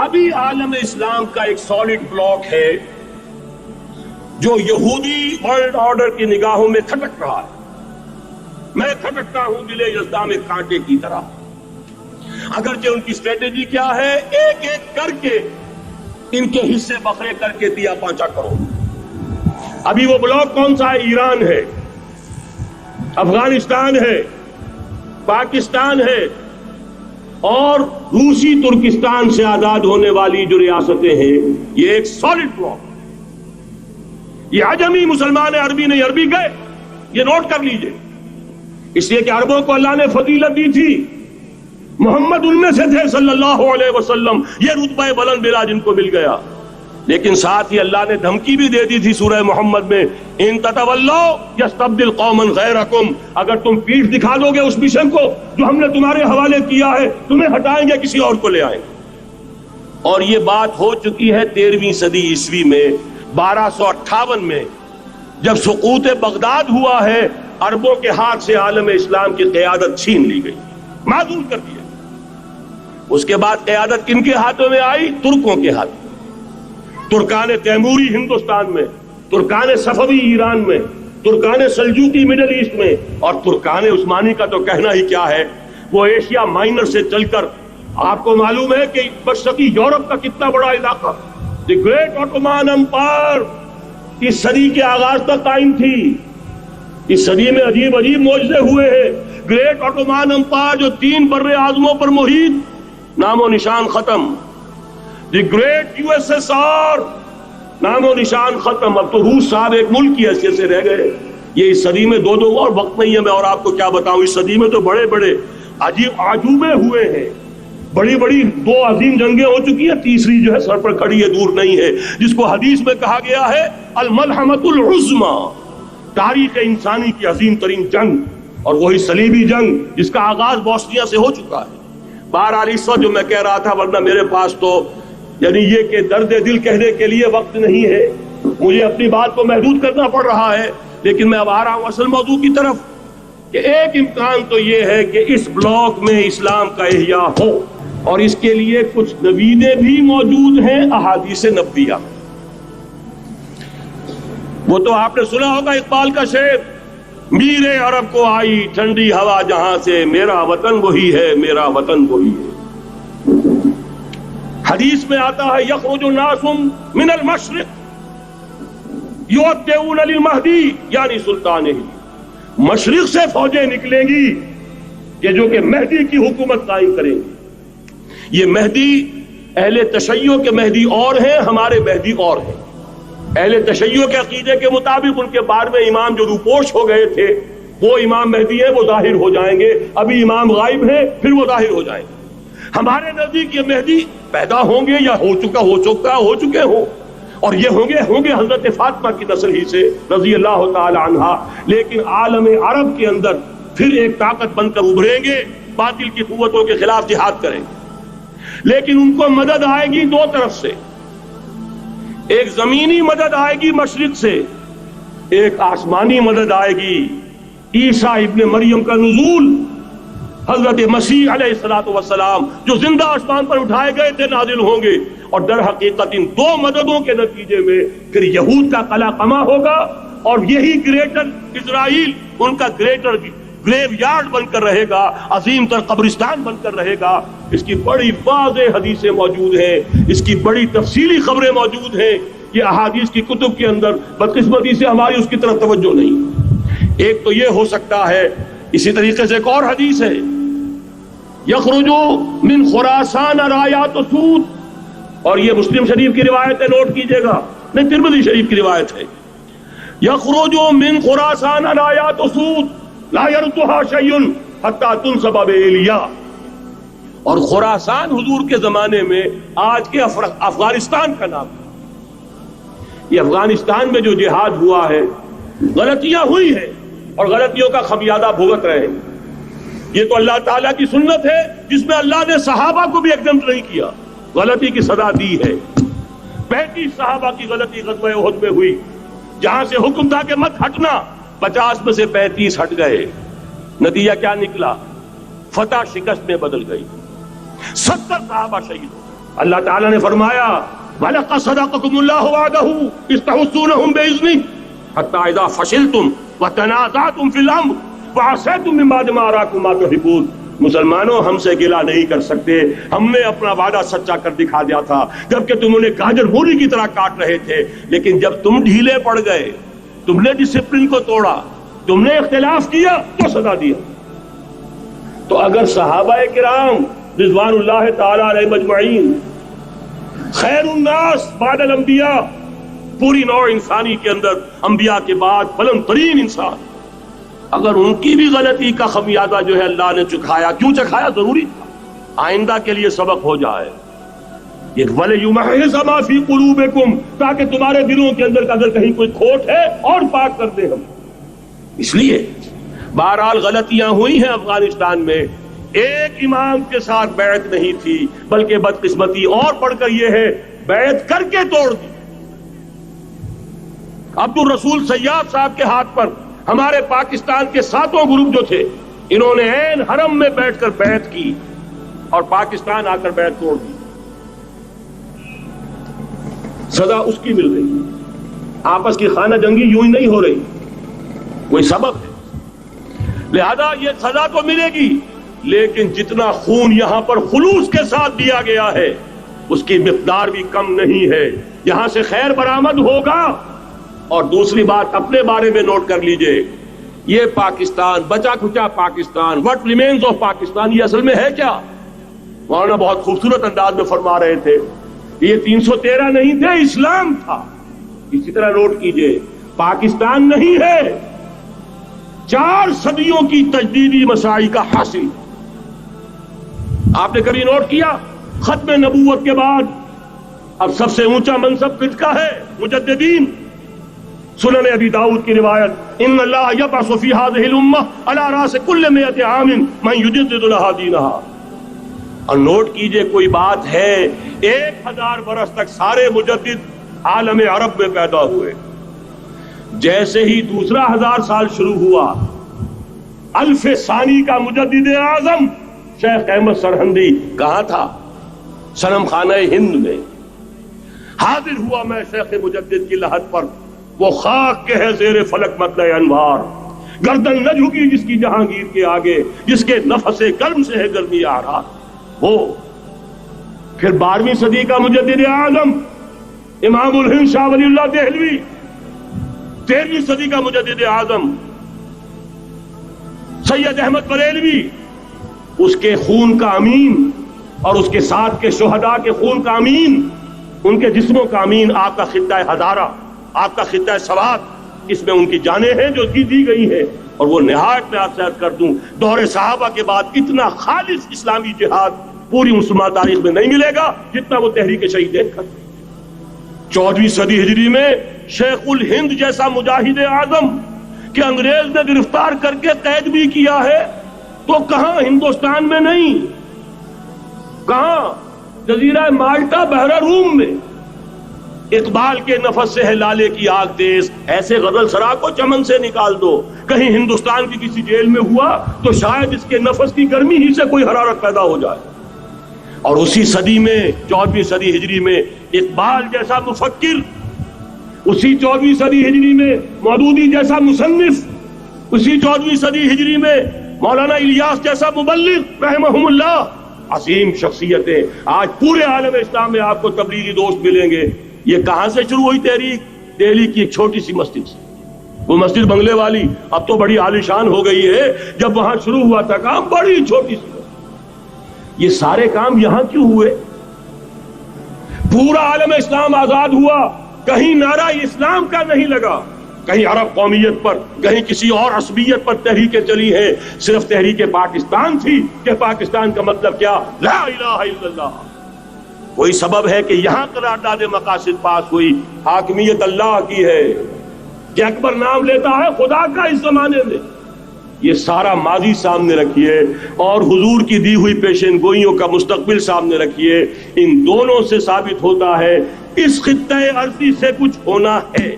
ابھی عالم اسلام کا ایک سالڈ بلاک ہے جو یہودی ورلڈ آرڈر کی نگاہوں میں کھٹک رہا ہے. میں کھٹکتا ہوں دل یزداں میں کانٹے کی طرح. اگرچہ ان کی اسٹریٹجی کیا ہے؟ ایک ایک کر کے ان کے حصے بکھرے کر کے دیا پانچا کرو. ابھی وہ بلاک کون سا ہے؟ ایران ہے، افغانستان ہے، پاکستان ہے اور روسی ترکستان سے آزاد ہونے والی جو ریاستیں ہیں. یہ ایک سالڈ بلاک. یہ عجمی مسلمان عربی نہیں، عربی گئے، یہ نوٹ کر لیجئے. اس لیے کہ عربوں کو اللہ نے فضیلت دی تھی، محمد ان میں سے تھے صلی اللہ علیہ وسلم، یہ رتبہ بلند بلا جن کو مل گیا. لیکن ساتھ ہی اللہ نے دھمکی بھی دے دی تھی سورہ محمد میں، ان تتولوا یستبدل قوما غیرکم، اگر تم پیٹھ دکھا دو گے اس مشن کو جو ہم نے تمہارے حوالے کیا ہے، تمہیں ہٹائیں گے، کسی اور کو لے آئیں گے. اور یہ بات ہو چکی ہے 13ویں صدی عیسوی میں، 1258 میں جب سقوط بغداد ہوا ہے، عربوں کے ہاتھ سے عالم اسلام کی قیادت چھین لی گئی، معزول کر دیا. اس کے بعد قیادت کن کے ہاتھوں میں آئی؟ ترکوں کے ہاتھ. ترکان تیموری ہندوستان میں، ترکان صفوی ایران میں، ترکان سلجوقی مڈل ایسٹ میں، اور ترکان عثمانی کا تو کہنا ہی کیا ہے. وہ ایشیا مائنر سے چل کر آپ کو معلوم ہے کہ مشرقی یورپ کا کتنا بڑا علاقہ، دی گریٹ آٹومان امپائر اس صدی کے آغاز تک قائم تھی. اس صدی میں عجیب عجیب معجزے ہوئے ہیں. گریٹ آٹومان امپائر جو 3 بر اعظموں پر محیط، نام و نشان ختم. The great U S S R, نام و نشان ختم. اب تو روس صاحب ایک ملک کی حیثیت سے رہ گئے. یہ اس صدی میں دو اور وقت نہیں ہے میں اور آپ کو کیا بتاؤں. اس صدی میں تو بڑے بڑے عجیب عجوبے ہوئے ہیں. بڑی بڑی 2 عظیم جنگیں ہو چکی ہیں، تیسری جو ہے سر پر کھڑی ہے، دور نہیں ہے، جس کو حدیث میں کہا گیا ہے الملحمۃ العظمی، تاریخ انسانی کی عظیم ترین جنگ. اور وہی صلیبی جنگ جس کا آغاز بوسنیا سے ہو چکا ہے. بہرحال اس وقت جو میں کہہ رہا تھا، ورنہ میرے پاس تو یعنی یہ کہ درد دل کہنے کے لیے وقت نہیں ہے، مجھے اپنی بات کو محدود کرنا پڑ رہا ہے. لیکن میں اب آ رہا ہوں اصل موضوع کی طرف، کہ ایک امکان تو یہ ہے کہ اس بلاک میں اسلام کا احیاء ہو، اور اس کے لیے کچھ نویدیں بھی موجود ہیں احادیث نبویہ. وہ تو آپ نے سنا ہوگا اقبال کا شعر، میرے عرب کو آئی ٹھنڈی ہوا جہاں سے، میرا وطن وہی ہے، میرا وطن وہی ہے. حدیث میں آتا ہے یخرج الناس من المشرق یودعون للمہدی، یعنی سلطانہ، مشرق سے فوجیں نکلیں گی کہ جو کہ مہدی کی حکومت قائم کریں گی. یہ مہدی اہل تشیع کے مہدی اور ہیں، ہمارے مہدی اور ہیں. اہل تشیع کے عقیدے کے مطابق ان کے 12ویں امام جو روپوش ہو گئے تھے وہ امام مہدی ہیں، وہ ظاہر ہو جائیں گے. ابھی امام غائب ہیں، پھر وہ ظاہر ہو جائیں گے. ہمارے نزدیک یہ مہدی پیدا ہوں گے یا ہو چکے ہوں، اور یہ ہوں گے حضرت فاطمہ کی نسل ہی سے رضی اللہ تعالی عنہا. لیکن عالم عرب کے اندر پھر ایک طاقت بن کر ابھریں گے، باطل کی قوتوں کے خلاف جہاد کریں گے. لیکن ان کو مدد آئے گی 2 طرف سے. ایک زمینی مدد آئے گی مشرق سے، ایک آسمانی مدد آئے گی. عیسیٰ ابن مریم کا نزول، حضرت مسیح علیہ السلام جو زندہ آسمان پر اٹھائے گئے تھے نازل ہوں گے. اور در حقیقت ان 2 مددوں کے نتیجے میں پھر یہود کا قلع قمع ہوگا، اور یہی گریٹر اسرائیل ان کا گریٹر گریو یارڈ بن کر رہے گا، عظیم تر قبرستان بن کر رہے گا. اس کی بڑی واضح حدیثیں موجود ہیں، اس کی بڑی تفصیلی خبریں موجود ہیں. یہ احادیث کی کتب کے اندر بدقسمتی سے ہماری اس کی طرف توجہ نہیں. ایک تو یہ ہو سکتا ہے. اسی طریقے سے ایک اور حدیث ہے، یخرج من خراسان رایات سود، اور یہ مسلم شریف کی روایت ہے، نوٹ کیجئے گا، نہیں ترمذی شریف کی روایت ہے. یخرج من خراسان رایات سود لا يرتها شيء حتى تنصب بإيلیا. اور خراسان حضور کے زمانے میں آج کے افغانستان کا نام تھا. یہ افغانستان میں جو جہاد ہوا ہے، غلطیاں ہوئی ہیں اور غلطیوں کا خمیازہ بھگت رہے ہیں. یہ تو اللہ تعالیٰ کی سنت ہے جس میں اللہ نے صحابہ کو بھی ایگزمپٹ نہیں کیا، غلطی کی سزا دی ہے. 35 صحابہ کی غلطی غزوہ احد میں ہوئی، جہاں سے حکم تھا کہ مت ہٹنا، 50 میں سے 35 ہٹ گئے. نتیجہ کیا نکلا؟ فتح شکست میں بدل گئی. 70 صحابہ شہید ہو گئے. اللہ تعالیٰ نے فرمایا وَلَقَدْ صَدَقَكُمُ اللَّهُ وَعْدَهُ إِذْ تَحُسُّونَهُم بِإِذْنِهِ حَتَّىٰ إِذَا فَشِلْتُمْ وَتَنَازَعْتُمْ فِي الْأَمْرِ وَعَصَيْتُم مِّن بَعْدِ مَا أَرَاكُم مَّا تُحِبُّونَ۔ مسلمانوں ہم سے گلہ نہیں کر سکتے، ہم نے اپنا وعدہ سچا کر دکھا دیا تھا جبکہ تم انہیں گاجر مولی کی طرح کاٹ رہے تھے، لیکن جب تم ڈھیلے پڑ گئے، تم نے ڈسپلن کو توڑا، تم نے اختلاف کیا تو سزا دیا۔ تو اگر صحابہ کرام رضوان اللہ تعالی علیہ مجمعین خیر الناس بعد الانبیاء، پوری نوع انسانی کے اندر انبیاء کے بعد بلند ترین انسان، اگر ان کی بھی غلطی کا خمیازہ جو ہے اللہ نے چکھایا، کیوں چکھایا؟ ضروری تھا، آئندہ کے لیے سبق ہو جائے۔ یہ وَلِيُمَحِّصَ مَا فِي قُلُوبِكُمْ، تاکہ تمہارے دلوں کے اندر اگر کہیں کوئی کھوٹ ہے اور پاک کر دیں ہم۔ اس لیے بہرحال غلطیاں ہوئی ہیں افغانستان میں، ایک امام کے ساتھ بیعت نہیں تھی، بلکہ بدقسمتی اور بڑھ کر یہ ہے بیعت کر کے توڑ دی۔ عبد الرسول سیاد صاحب کے ہاتھ پر ہمارے پاکستان کے 7 گروپ جو تھے، انہوں نے عین حرم میں بیٹھ کر بیعت کی اور پاکستان آ کر بیعت توڑ دی، سزا اس کی مل رہی۔ آپس کی خانہ جنگی یوں ہی نہیں ہو رہی، کوئی سبب ہے، لہذا یہ سزا تو ملے گی، لیکن جتنا خون یہاں پر خلوص کے ساتھ دیا گیا ہے اس کی مقدار بھی کم نہیں ہے۔ یہاں سے خیر برآمد ہوگا۔ اور دوسری بات اپنے بارے میں نوٹ کر لیجئے، یہ پاکستان، بچا کھچا Pakistan, what remains of Pakistan, یہ اصل میں ہے کیا؟ مولانا بہت خوبصورت انداز میں فرما رہے تھے، یہ 313 نہیں تھے، اسلام تھا۔ اسی طرح نوٹ کیجئے، پاکستان نہیں ہے، 4 صدیوں کی تجدیدی مساعی کا حاصل۔ آپ نے کبھی نوٹ کیا ختم نبوت کے بعد اب سب سے اونچا منصب کس کا ہے؟ مجددین۔ سنن ابی داؤد کی روایت، ان اللہ یبعث فی هذه الامہ علی راس کل 100 عام من یجدد لها دینها۔ اور نوٹ کیجئے، کوئی بات ہے 1000 برس تک سارے مجدد عالم عرب میں پیدا ہوئے، جیسے ہی دوسرا 1000 سال شروع ہوا، الف ثانی کا مجدد اعظم شیخ احمد سرہندی کہاں تھا؟ صنم خانہ ہند میں حاضر ہوا۔ میں شیخ مجدد کی لحد پر، وہ خاک کے ہے زیر فلک مطلع انوار، گردن نہ جھکی جس کی جہانگیر کے آگے، جس کے نفس گرم سے ہے گرمی آ رہا ہو۔ پھر 12ویں صدی کا مجدد اعظم امام الہند شاہ ولی اللہ دہلوی، 13ویں صدی کا مجدد اعظم سید احمد بریلوی، اس کے خون کا امین اور اس کے ساتھ کے شہداء کے خون کا امین، ان کے جسموں کا امین آپ کا خطہ ہزارہ، آپ کا خطہ سوات، اس میں ان کی جانیں ہیں جو دی گئی ہیں۔ اور وہ نہایت میں آپ سے عرض کر دوں، دور صحابہ کے بعد اتنا خالص اسلامی جہاد پوری مسلمان تاریخ میں نہیں ملے گا جتنا وہ تحریک شہیدین کا۔ 14ویں صدی ہجری میں شیخ الہند جیسا مجاہد اعظم کہ انگریز نے گرفتار کر کے قید بھی کیا ہے، تو کہاں ہندوستان میں نہیں، کہاں جزیرہ مالٹا بحر روم میں۔ اقبال کے نفس سے ہے لالے کی آگ تیز، ایسے غزل سرا کو چمن سے نکال دو۔ کہیں ہندوستان کی کسی جیل میں ہوا تو شاید اس کے نفس کی گرمی ہی سے کوئی حرارت پیدا ہو جائے۔ اور اسی صدی میں 14ویں صدی ہجری میں اقبال جیسا مفکر، اسی 14ویں صدی ہجری میں مودودی جیسا مصنف، اسی 14ویں صدی ہجری میں مولانا الیاس جیسا مبلغ رحمہم اللہ، عظیم شخصیتیں آج پورے عالم اسلام میں آپ کو تبلیغی دوست ملیں گے۔ یہ کہاں سے شروع ہوئی تحریک؟ دہلی کی ایک چھوٹی سی مسجد سے، وہ مسجد بنگلے والی اب تو بڑی عالیشان ہو گئی ہے، جب وہاں شروع ہوا تھا کام بڑی چھوٹی سی مسجد۔ یہ سارے کام یہاں کیوں ہوئے؟ پورا عالم اسلام آزاد ہوا، کہیں نعرہ اسلام کا نہیں لگا، کہیں عرب قومیت پر، کہیں کسی اور عصبیت پر تحریکیں چلی ہیں، صرف تحریک پاکستان تھی کہ پاکستان کا مطلب کیا؟ لا الہ الا اللہ۔ کوئی سبب ہے کہ یہاں قرارداد مقاصد پاس ہوئی، حاکمیت اللہ کی ہے، کہ اکبر نام لیتا ہے خدا کا اس زمانے میں۔ یہ سارا ماضی سامنے رکھیے اور حضور کی دی ہوئی پیشین گوئیوں کا مستقبل سامنے رکھیے، ان دونوں سے ثابت ہوتا ہے اس خطہ ارضی سے کچھ ہونا ہے۔